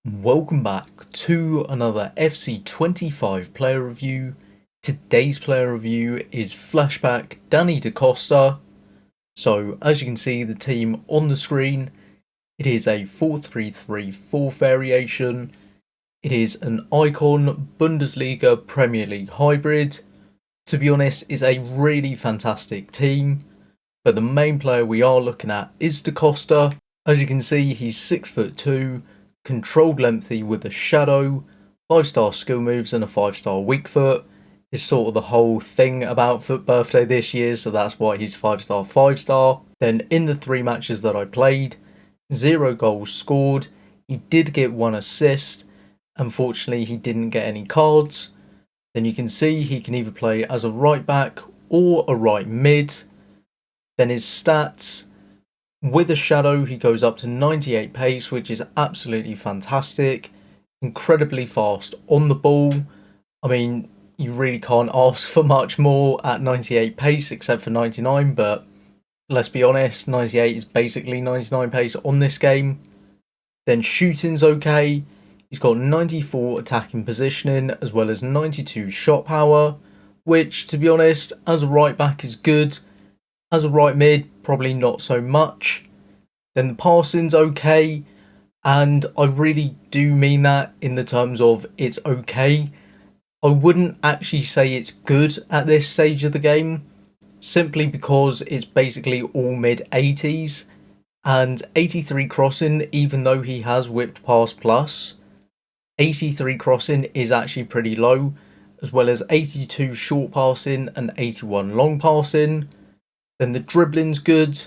Welcome back to another FC25 player review. Today's player review is Flashback Danny Costa. So as you can see the team on the screen, it is a 4-3-3 fourth variation. It is an icon Bundesliga Premier League hybrid. To be honest, it's a really fantastic team, but the main player we are looking at is Costa. As you can see, he's 6'2", controlled lengthy with a shadow, 5-star skill moves and a 5-star weak foot. Is sort of the whole thing about Foot Birthday this year, so that's why he's 5-star 5-star. Then in the 3 matches that I played, 0 goals scored. He did get 1 assist. Unfortunately, he didn't get any cards. Then you can see he can either play as a right back or a right mid. Then his stats: with a shadow, he goes up to 98 pace, which is absolutely fantastic. Incredibly fast on the ball. I mean, you really can't ask for much more at 98 pace except for 99, but let's be honest, 98 is basically 99 pace on this game. Then shooting's okay. He's got 94 attacking positioning as well as 92 shot power, which, to be honest, as a right back is good. As a right mid, probably not so much. Then the passing's okay, and I really do mean that in the terms of it's okay. I wouldn't actually say it's good at this stage of the game, simply because it's basically all mid-80s, and 83 crossing, even though he has whipped pass plus, 83 crossing is actually pretty low, as well as 82 short passing and 81 long passing. Then the dribbling's good,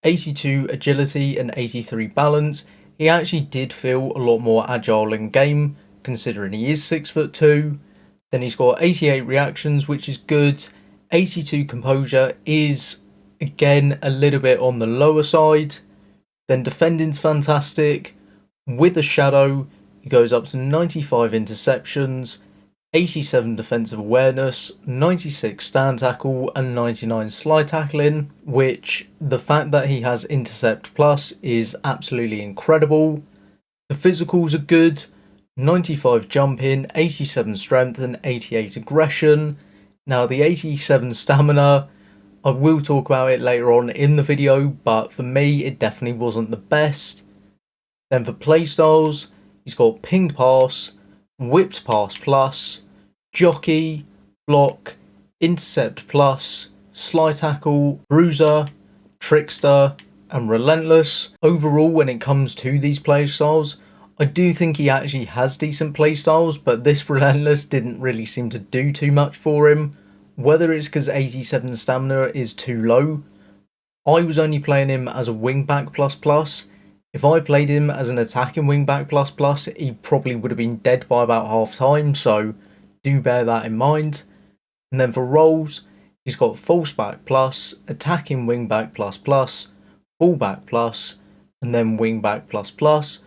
82 agility and 83 balance. He actually did feel a lot more agile in game, considering he is 6'2". Then he's got 88 reactions, which is good. 82 composure is, again, a little bit on the lower side. Then defending's fantastic. With a shadow, he goes up to 95 interceptions, 87 defensive awareness, 96 stand tackle and 99 slide tackling, which the fact that he has intercept plus is absolutely incredible. The physicals are good, 95 jumping, 87 strength and 88 aggression. Now the 87 stamina, I will talk about it later on in the video, but for me it definitely wasn't the best. Then for playstyles, he's got pinged pass, whipped pass plus, jockey, block, intercept plus, slide tackle, bruiser, trickster and relentless. Overall, when it comes to these playstyles, I do think he actually has decent playstyles, but this relentless didn't really seem to do too much for him. Whether it's because 87 stamina is too low, I was only playing him as a wingback plus. If I played him as an attacking wingback plus, he probably would have been dead by about half time, so do bear that in mind. And then for roles, he's got false back plus, attacking wingback plus, fullback plus, and then wingback plus.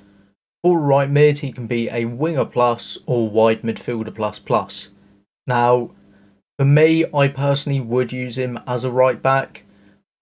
For right mid, he can be a winger plus or wide midfielder plus. Now, for me, I personally would use him as a right back.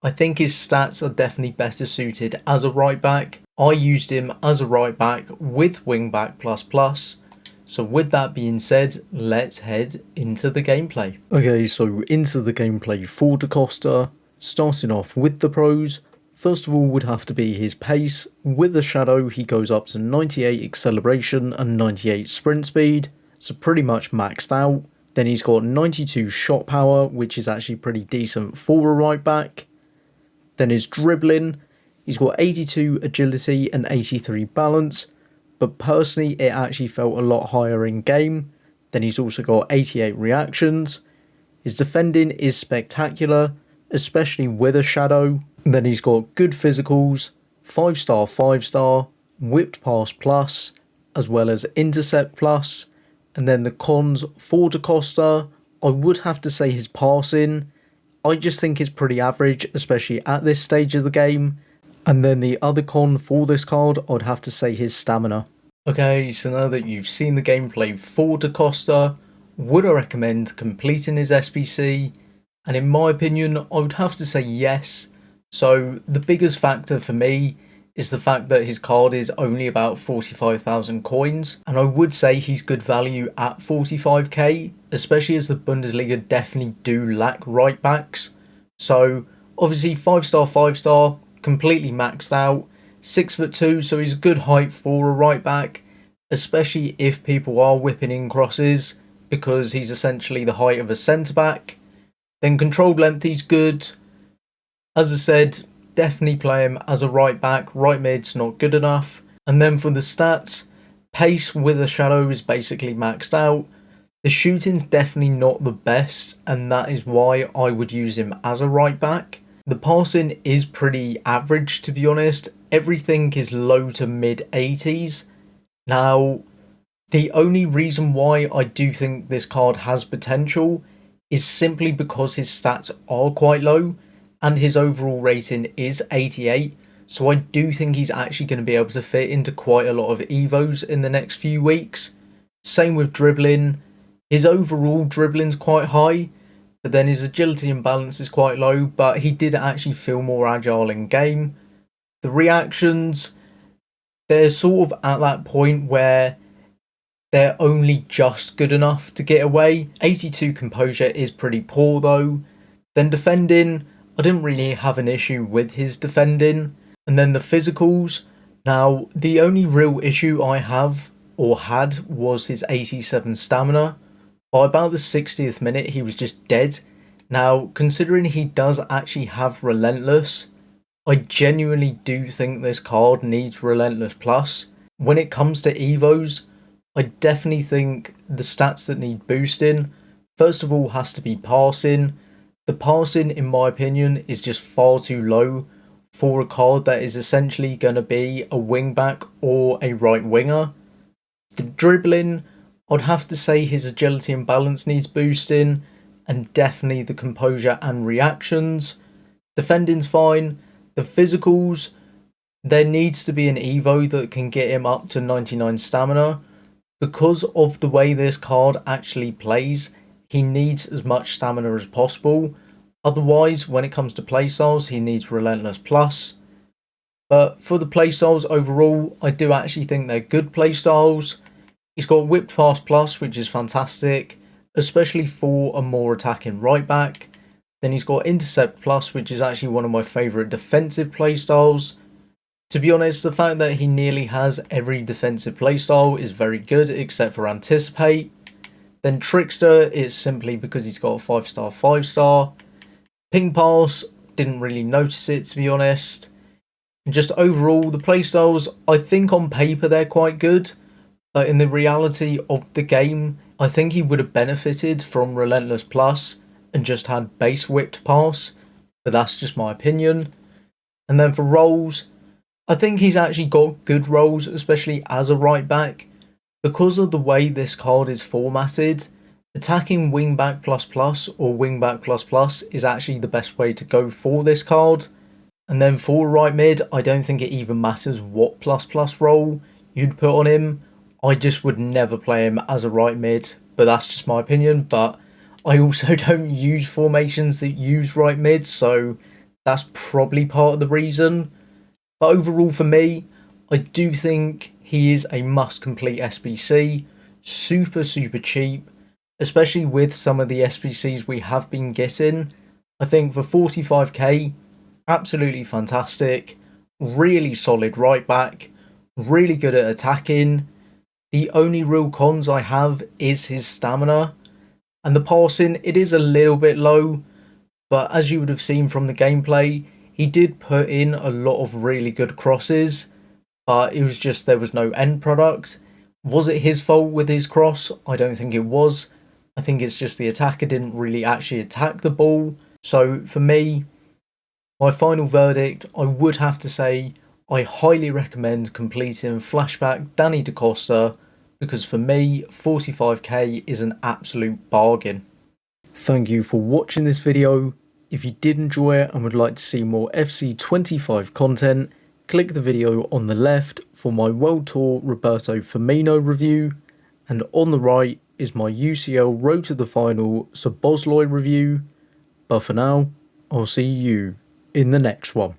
I think his stats are definitely better suited as a right back. I used him as a right back with wingback plus. So with that being said, let's head into the gameplay. Okay, so into the gameplay for Costa. Starting off with the pros. First of all would have to be his pace. With a shadow, he goes up to 98 acceleration and 98 sprint speed, so pretty much maxed out. Then he's got 92 shot power, which is actually pretty decent for a right back. Then his dribbling, he's got 82 agility and 83 balance, but personally it actually felt a lot higher in game. Then he's also got 88 reactions. His defending is spectacular, especially with a shadow. Then he's got good physicals, 5-star 5-star, whipped pass plus, as well as intercept plus. And then the cons for Costa, I would have to say his passing. I just think it's pretty average, especially at this stage of the game. And then the other con for this card, I'd have to say his stamina. Okay, so now that you've seen the gameplay for Costa, would I recommend completing his SBC? And in my opinion, I would have to say yes. So the biggest factor for me is the fact that his card is only about 45,000 coins, and I would say he's good value at 45k, especially as the Bundesliga definitely do lack right backs. So obviously 5-star, 5-star, completely maxed out, 6'2", so he's a good height for a right back, especially if people are whipping in crosses, because he's essentially the height of a centre back. Then controlled length, he's good. As I said, definitely play him as a right back. Right mid's not good enough. And then for the stats, pace with a shadow is basically maxed out. The shooting's definitely not the best, and that is why I would use him as a right back. The passing is pretty average, to be honest. Everything is low to mid 80s. Now, the only reason why I do think this card has potential is simply because his stats are quite low and his overall rating is 88. So I do think he's actually going to be able to fit into quite a lot of Evos in the next few weeks. Same with dribbling. His overall dribbling's quite high, but then his agility and balance is quite low, but he did actually feel more agile in game. The reactions, they're sort of at that point where they're only just good enough to get away. 82 composure is pretty poor though. Then defending, I didn't really have an issue with his defending. And then the physicals, now the only real issue I have or had was his 87 stamina. By about the 60th minute he was just dead. Now considering he does actually have Relentless, I genuinely do think this card needs Relentless Plus. When it comes to Evos, I definitely think the stats that need boosting, first of all, has to be passing. The passing, in my opinion, is just far too low for a card that is essentially going to be a wing back or a right winger. The dribbling, I'd have to say his agility and balance needs boosting, and definitely the composure and reactions. Defending's fine. The physicals, there needs to be an Evo that can get him up to 99 stamina. Because of the way this card actually plays, he needs as much stamina as possible. Otherwise, when it comes to playstyles, he needs Relentless Plus. But for the playstyles overall, I do actually think they're good playstyles. He's got Whipped Pass Plus, which is fantastic, especially for a more attacking right back. Then he's got Intercept Plus, which is actually one of my favourite defensive playstyles. To be honest, the fact that he nearly has every defensive playstyle is very good, except for Anticipate. Then Trickster is simply because he's got a 5-star, 5-star. Ping Pass, didn't really notice it, to be honest. And just overall, the playstyles, I think on paper they're quite good, but in the reality of the game, I think he would have benefited from Relentless Plus and just had base Whipped Pass, but that's just my opinion. And then for roles, I think he's actually got good roles, especially as a right back. Because of the way this card is formatted, attacking wingback plus plus or wingback plus plus is actually the best way to go for this card. And then for right mid, I don't think it even matters what plus plus role you'd put on him. I just would never play him as a right mid, but that's just my opinion. But I also don't use formations that use right mid, so that's probably part of the reason. But overall for me, I do think he is a must-complete SBC. Super cheap, especially with some of the SBCs we have been getting. I think for 45k, absolutely fantastic. Really solid right back. Really good at attacking. The only real cons I have is his stamina. And the passing, it is a little bit low. But as you would have seen from the gameplay, he did put in a lot of really good crosses, but it was just there was no end product. Was it his fault with his cross? I don't think it was. I think it's just the attacker didn't really actually attack the ball. So for me, my final verdict, I would have to say I highly recommend completing Flashback Danny da Costa, because for me, 45k is an absolute bargain. Thank you for watching this video. If you did enjoy it and would like to see more FC25 content, click the video on the left for my World Tour Roberto Firmino review, and on the right is my UCL Road to the Final Szoboszlai review. But for now, I'll see you in the next one.